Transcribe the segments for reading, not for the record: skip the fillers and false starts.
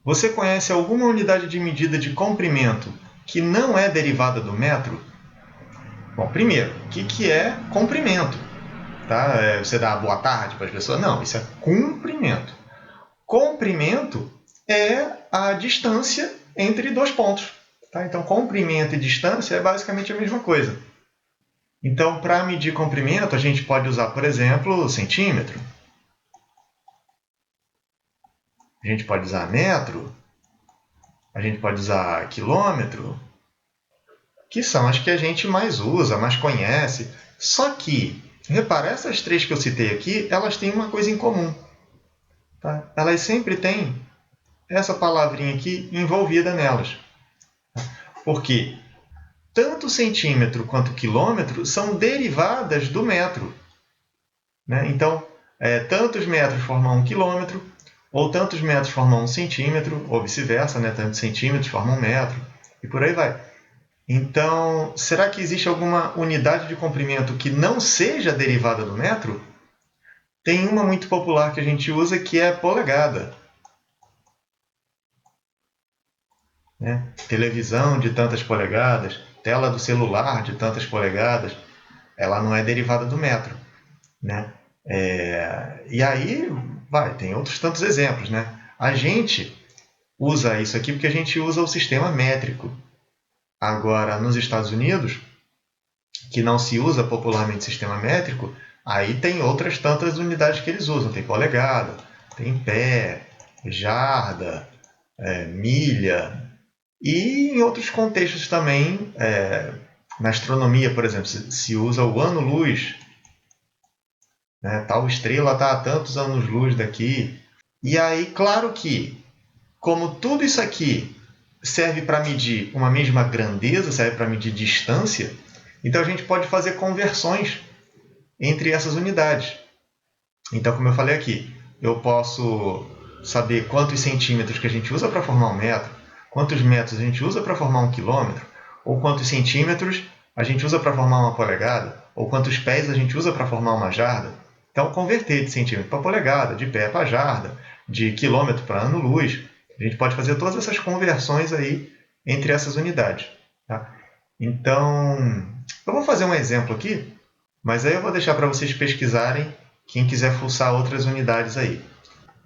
Você conhece alguma unidade de medida de comprimento que não é derivada do metro? Bom, primeiro, o que é comprimento? Tá? Você dá boa tarde para as pessoas? Não, isso é comprimento. Comprimento é a distância entre dois pontos. Tá? Então, comprimento e distância é basicamente a mesma coisa. Então, para medir comprimento, a gente pode usar, por exemplo, centímetro. A gente pode usar metro. A gente pode usar quilômetro, que são as que a gente mais usa, mais conhece. Só que, repara, essas três que eu citei aqui, elas têm uma coisa em comum. Tá? Elas sempre têm essa palavrinha aqui envolvida nelas. Porque tanto centímetro quanto quilômetro são derivadas do metro. Né? Então, tantos metros formam um quilômetro, ou tantos metros formam um centímetro, ou vice-versa, né? Tantos centímetros formam um metro, e por aí vai. Então, será que existe alguma unidade de comprimento que não seja derivada do metro? Tem uma muito popular que a gente usa que é polegada. Né? Televisão de tantas polegadas, tela do celular de tantas polegadas, ela não é derivada do metro. Né? E aí, tem outros tantos exemplos. Né? A gente usa isso aqui porque a gente usa o sistema métrico. Agora, nos Estados Unidos, que não se usa popularmente sistema métrico, aí tem outras tantas unidades que eles usam. Tem polegada, tem pé, jarda, milha. E em outros contextos também, na astronomia, por exemplo, se usa o ano-luz. Né? Tal estrela está a tantos anos-luz daqui. E aí, claro que, como tudo isso aqui serve para medir uma mesma grandeza, serve para medir distância, então a gente pode fazer conversões entre essas unidades. Então, como eu falei aqui, eu posso saber quantos centímetros que a gente usa para formar um metro, quantos metros a gente usa para formar um quilômetro, ou quantos centímetros a gente usa para formar uma polegada, ou quantos pés a gente usa para formar uma jarda. Então, converter de centímetro para polegada, de pé para jarda, de quilômetro para ano-luz, a gente pode fazer todas essas conversões aí entre essas unidades. Tá? Então, eu vou fazer um exemplo aqui, mas aí eu vou deixar para vocês pesquisarem, quem quiser fuçar outras unidades aí.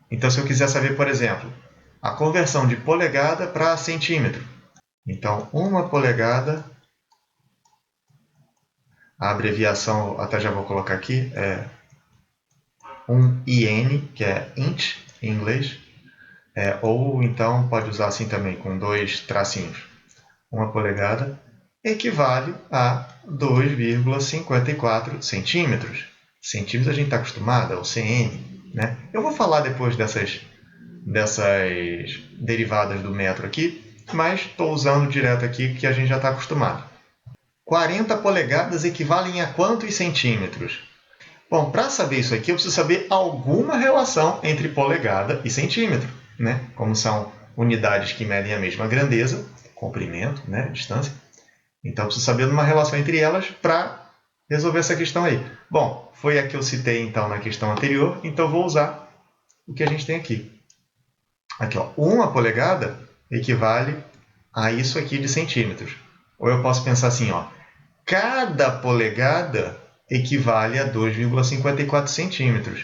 Então, se eu quiser saber, por exemplo, a conversão de polegada para centímetro. Então, uma polegada, a abreviação, até já vou colocar aqui, é 1 IN, que é inch em inglês, ou então pode usar assim também, com 2 tracinhos. Uma polegada equivale a 2,54 centímetros. Centímetros a gente está acostumado, é o cm. Né? Eu vou falar depois dessas derivadas do metro aqui, mas estou usando direto aqui que a gente já está acostumado. 40 polegadas equivalem a quantos centímetros? Bom, para saber isso aqui, eu preciso saber alguma relação entre polegada e centímetro. Né? Como são unidades que medem a mesma grandeza, comprimento, né? Distância. Então, eu preciso saber uma relação entre elas para resolver essa questão aí. Bom, foi a que eu citei então na questão anterior, então eu vou usar o que a gente tem aqui. Aqui, ó, 1 polegada equivale a isso aqui de centímetros. Ou eu posso pensar assim, ó, cada polegada equivale a 2,54 centímetros.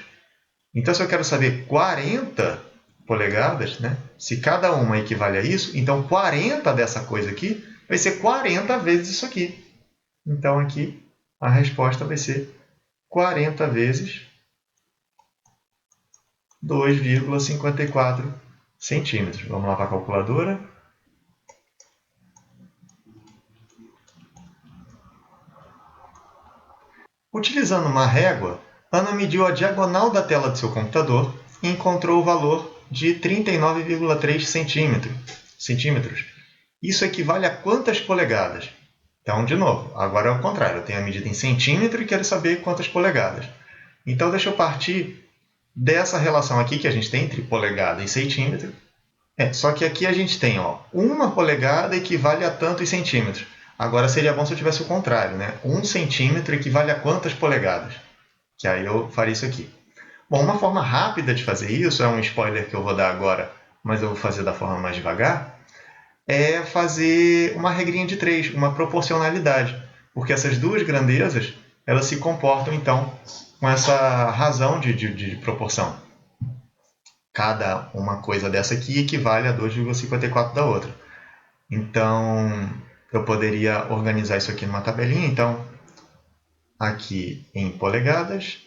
Então, se eu quero saber 40 polegadas, né, se cada uma equivale a isso, então 40 dessa coisa aqui vai ser 40 vezes isso aqui. Então, aqui a resposta vai ser 40 vezes 2,54 centímetros. Vamos lá para a calculadora. Utilizando uma régua, Ana mediu a diagonal da tela do seu computador e encontrou o valor de 39,3 centímetros. Isso equivale a quantas polegadas? Então, de novo, agora é o contrário. Eu tenho a medida em centímetro e quero saber quantas polegadas. Então, deixa eu partir dessa relação aqui que a gente tem entre polegada e centímetro. Só que aqui a gente tem 1 polegada equivale a tantos centímetros. Agora seria bom se eu tivesse o contrário, né? 1 centímetro equivale a quantas polegadas? Que aí eu faria isso aqui. Bom, uma forma rápida de fazer isso, é um spoiler que eu vou dar agora, mas eu vou fazer da forma mais devagar, é fazer uma regrinha de 3, uma proporcionalidade. Porque essas duas grandezas, elas se comportam, então, com essa razão de proporção. Cada uma coisa dessa aqui equivale a 2,54 da outra. Então, eu poderia organizar isso aqui numa tabelinha. Então, aqui em polegadas,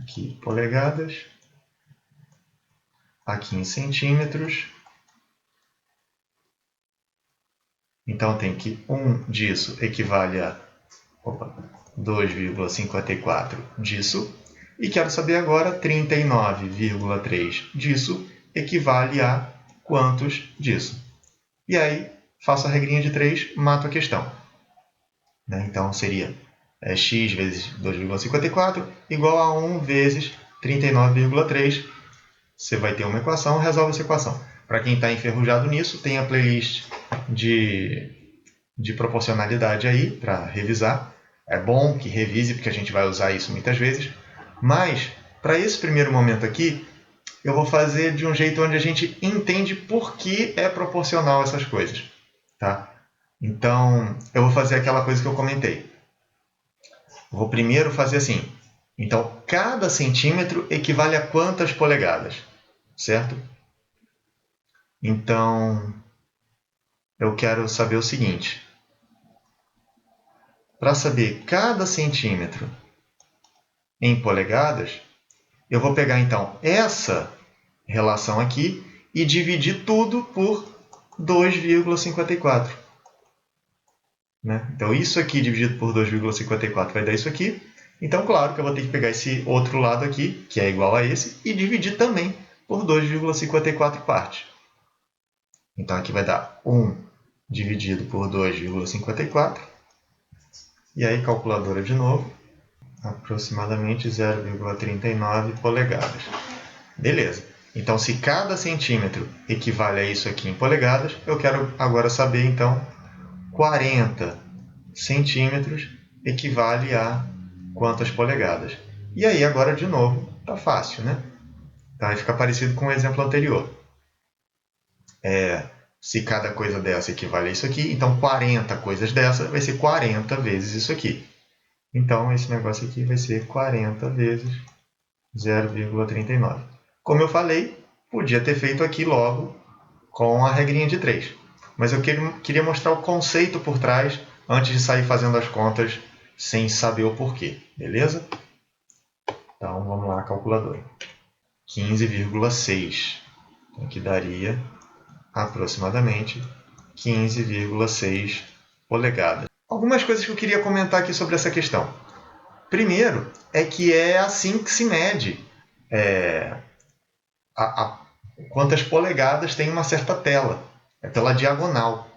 aqui polegadas, aqui em centímetros. Então, tem que 1 disso equivale a 2,54 disso. E quero saber agora 39,3 disso equivale a quantos disso. E aí, faço a regrinha de 3, mato a questão. Então, seria x vezes 2,54 igual a 1 vezes 39,3. Você vai ter uma equação, resolve essa equação. Para quem está enferrujado nisso, tem a playlist de proporcionalidade aí para revisar. É bom que revise, porque a gente vai usar isso muitas vezes. Mas, para esse primeiro momento aqui, eu vou fazer de um jeito onde a gente entende por que é proporcional essas coisas. Tá? Então, eu vou fazer aquela coisa que eu comentei. Vou primeiro fazer assim. Então, cada centímetro equivale a quantas polegadas? Certo? Então, eu quero saber o seguinte. Para saber cada centímetro em polegadas, eu vou pegar, então, essa relação aqui e dividir tudo por 2,54. Então, isso aqui dividido por 2,54 vai dar isso aqui. Então, claro que eu vou ter que pegar esse outro lado aqui, que é igual a esse, e dividir também por 2,54 partes. Então, aqui vai dar 1 dividido por 2,54. E aí, calculadora de novo. Aproximadamente 0,39 polegadas. Beleza. Então, se cada centímetro equivale a isso aqui em polegadas, eu quero agora saber, então, 40 centímetros equivale a quantas polegadas. E aí, agora, de novo, está fácil, né? Então, fica parecido com o exemplo anterior. Se cada coisa dessa equivale a isso aqui, então 40 coisas dessa vai ser 40 vezes isso aqui. Então, esse negócio aqui vai ser 40 vezes 0,39. Como eu falei, podia ter feito aqui logo com a regrinha de 3. Mas eu queria mostrar o conceito por trás antes de sair fazendo as contas sem saber o porquê. Beleza? Então, vamos lá, calculadora. 15,6. Então, aqui daria aproximadamente 15,6 polegadas. Algumas coisas que eu queria comentar aqui sobre essa questão. Primeiro, é que é assim que se mede quantas polegadas tem uma certa tela. É pela diagonal.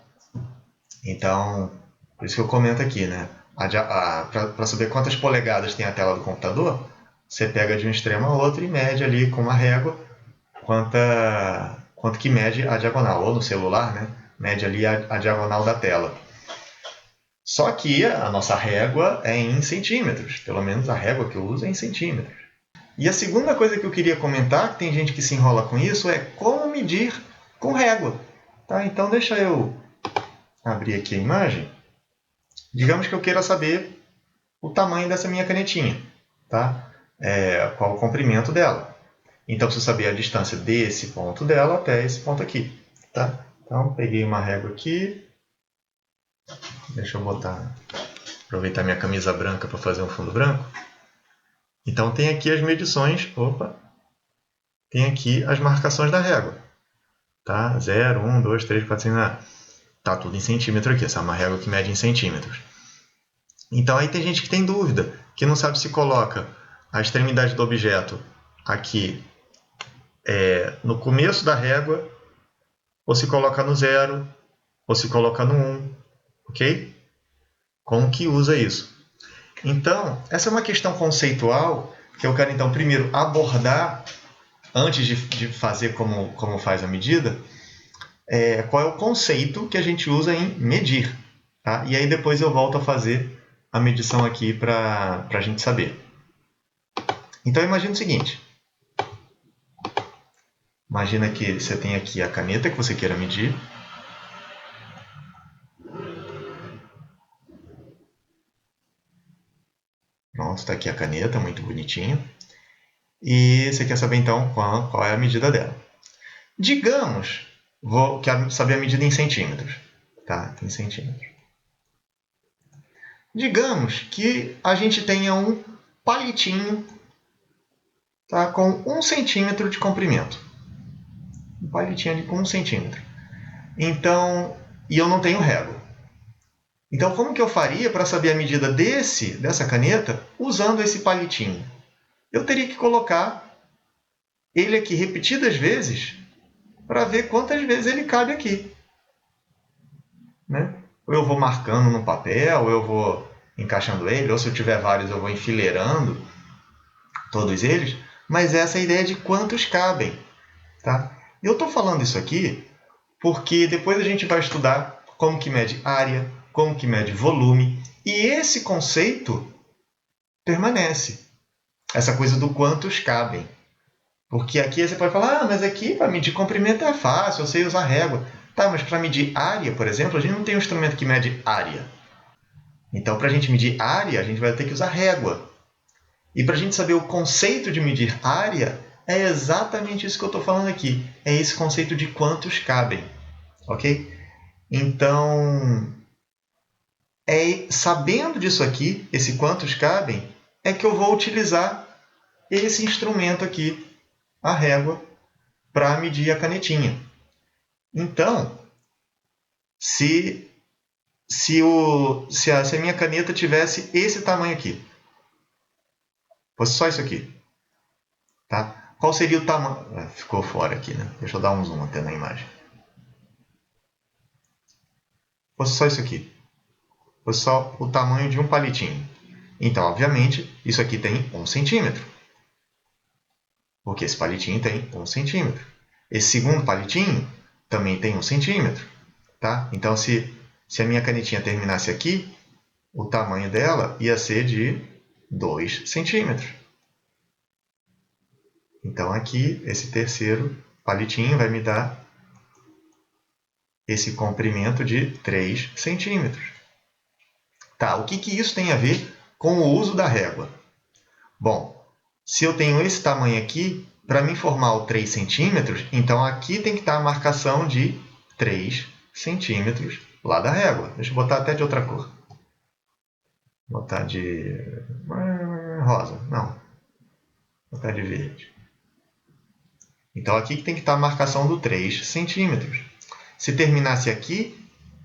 Então, por isso que eu comento aqui, né? Para saber quantas polegadas tem a tela do computador, você pega de um extremo a outro e mede ali com uma régua quanto que mede a diagonal. Ou no celular, né? Mede ali a diagonal da tela. Só que a nossa régua é em centímetros. Pelo menos a régua que eu uso é em centímetros. E a segunda coisa que eu queria comentar, que tem gente que se enrola com isso, é como medir com régua. Tá? Então, deixa eu abrir aqui a imagem. Digamos que eu queira saber o tamanho dessa minha canetinha. Tá? Qual o comprimento dela. Então, preciso saber a distância desse ponto dela até esse ponto aqui. Tá? Então, peguei uma régua aqui. Deixa eu aproveitar minha camisa branca para fazer um fundo branco. Então, tem aqui as medições. Tem aqui as marcações da régua. Tá? 0, 1, 2, 3, 4, 5... Está tudo em centímetro aqui. Essa é uma régua que mede em centímetros. Então, aí tem gente que tem dúvida, que não sabe se coloca a extremidade do objeto aqui no começo da régua, ou se coloca no 0, ou se coloca no 1. Ok? Como que usa isso? Então, essa é uma questão conceitual que eu quero, então, primeiro abordar, antes de fazer como faz a medida, qual é o conceito que a gente usa em medir. Tá? E aí depois eu volto a fazer a medição aqui para a gente saber. Então, imagine o seguinte. Imagina que você tem aqui a caneta que você queira medir. Pronto, está aqui a caneta, muito bonitinha. E você quer saber então qual é a medida dela. Digamos, quero saber a medida em centímetros. Tá, em centímetros. Digamos que a gente tenha um palitinho, tá, com 1 centímetro de comprimento. Um palitinho ali com 1 centímetro. Então, e eu não tenho régua. Então, como que eu faria para saber a medida dessa caneta usando esse palitinho? Eu teria que colocar ele aqui repetidas vezes para ver quantas vezes ele cabe aqui. Né? Ou eu vou marcando no papel, ou eu vou encaixando ele, ou se eu tiver vários eu vou enfileirando todos eles, mas essa é a ideia de quantos cabem. Tá? Eu estou falando isso aqui porque depois a gente vai estudar como que mede área, como que mede volume, e esse conceito permanece. Essa coisa do quantos cabem. Porque aqui você pode falar, mas aqui para medir comprimento é fácil, eu sei usar régua. Tá, mas para medir área, por exemplo, a gente não tem um instrumento que mede área. Então, para a gente medir área, a gente vai ter que usar régua. E para a gente saber o conceito de medir área, é exatamente isso que eu estou falando aqui. É esse conceito de quantos cabem. Ok? Então, sabendo disso aqui, esse quantos cabem, é que eu vou utilizar esse instrumento aqui, a régua, para medir a canetinha. Então, se a minha caneta tivesse esse tamanho aqui, fosse só isso aqui, tá? Qual seria o tamanho? Ficou fora aqui, né? Deixa eu dar um zoom até na imagem. Fosse só isso aqui. Fosse só o tamanho de um palitinho. Então, obviamente, isso aqui tem 1 centímetro. Porque esse palitinho tem 1 centímetro. Esse segundo palitinho também tem 1 centímetro. Tá? Então, se a minha canetinha terminasse aqui, o tamanho dela ia ser de 2 centímetros. Então, aqui, esse terceiro palitinho vai me dar esse comprimento de 3 centímetros. Tá, o que isso tem a ver com o uso da régua? Bom, se eu tenho esse tamanho aqui, para me formar o 3 centímetros, então aqui tem que estar a marcação de 3 centímetros lá da régua. Deixa eu botar até de outra cor. Vou botar de rosa. Não. Vou botar de verde. Então aqui tem que estar a marcação do 3 centímetros. Se terminasse aqui,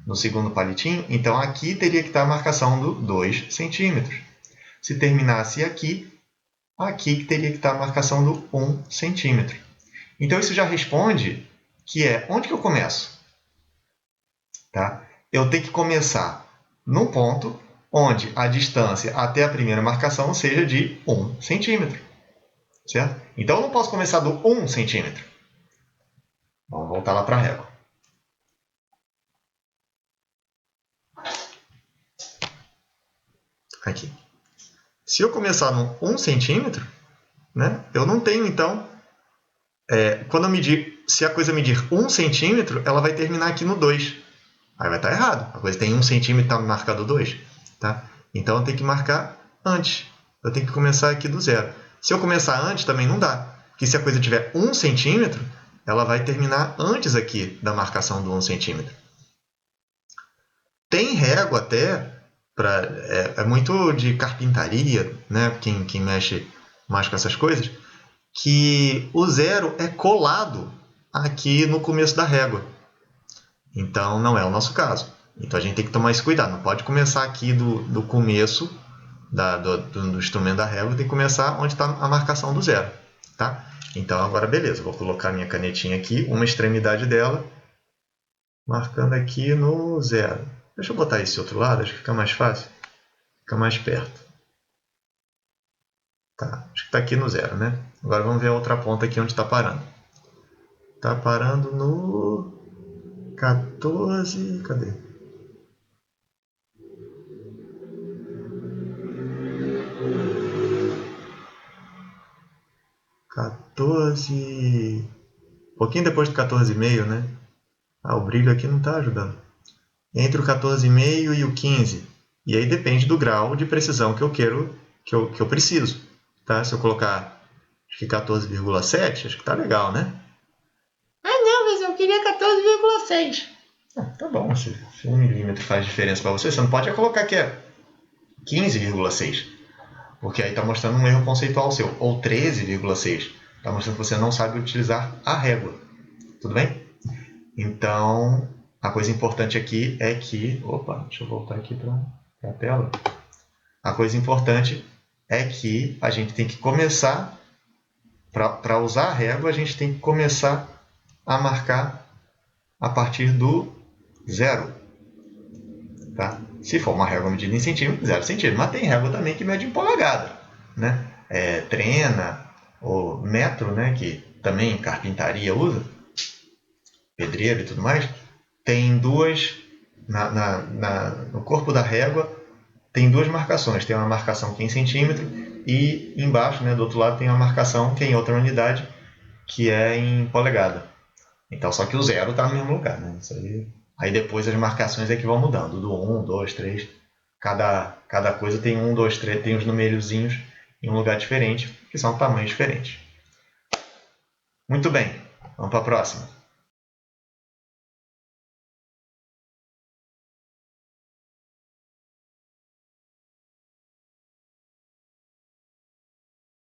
no segundo palitinho, então aqui teria que estar a marcação do 2 centímetros. Se terminasse aqui que teria que estar a marcação do 1 centímetro. Então isso já responde que onde que eu começo? Tá? Eu tenho que começar num ponto onde a distância até a primeira marcação seja de 1 centímetro. Certo? Então eu não posso começar do 1 centímetro. Vamos voltar lá para a régua. Aqui. Se eu começar no 1 centímetro, né, eu não tenho, então, quando eu medir, se a coisa medir 1 centímetro, ela vai terminar aqui no 2. Aí vai estar errado. A coisa tem 1 centímetro e está marcado 2. Tá? Então eu tenho que marcar antes. Eu tenho que começar aqui do zero. Se eu começar antes, também não dá. Porque se a coisa tiver 1 centímetro, ela vai terminar antes aqui da marcação do 1 centímetro. Tem régua até, é muito de carpintaria, né? Quem mexe mais com essas coisas, que o zero é colado aqui no começo da régua. Então, não é o nosso caso. Então, a gente tem que tomar esse cuidado. Não pode começar aqui do começo do instrumento da régua, tem que começar onde está a marcação do zero. Tá? Então, agora, beleza. Vou colocar minha canetinha aqui, uma extremidade dela, marcando aqui no zero. Deixa eu botar esse outro lado, acho que fica mais fácil. Fica mais perto. Tá, acho que está aqui no zero, né? Agora vamos ver a outra ponta aqui onde está parando. Está parando no 14... Cadê? Um pouquinho depois do 14,5, né? O brilho aqui não está ajudando. Entre o 14,5 e o 15. E aí depende do grau de precisão que eu quero, que eu preciso. Tá? Se eu colocar acho que 14,7, acho que tá legal, né? Não, mas eu queria 14,6. Tá bom, se 1 milímetro faz diferença para você, você não pode colocar que é 15,6. Porque aí está mostrando um erro conceitual seu. Ou 13,6. Está mostrando que você não sabe utilizar a régua. Tudo bem? Então, a coisa importante aqui é que... Opa, deixa eu voltar aqui para a tela. A coisa importante é que a gente tem que começar... Para usar a régua, a gente tem que começar a marcar a partir do zero. Tá? Se for uma régua medida em centímetro, 0 centímetro. Mas tem régua também que mede em polegada. Né? Trena ou metro, né? Que também carpintaria usa, pedreiro e tudo mais, tem duas... no corpo da régua tem duas marcações. Tem uma marcação que é em centímetro e embaixo, né, do outro lado, tem uma marcação que é em outra unidade, que é em polegada. Então, só que o zero está no mesmo lugar. Né? Isso aí depois as marcações é que vão mudando. Do 1, 2, 3. Cada coisa tem 1, 2, 3, tem os numerozinhos em um lugar diferente, que são tamanhos diferentes. Muito bem, vamos para a próxima.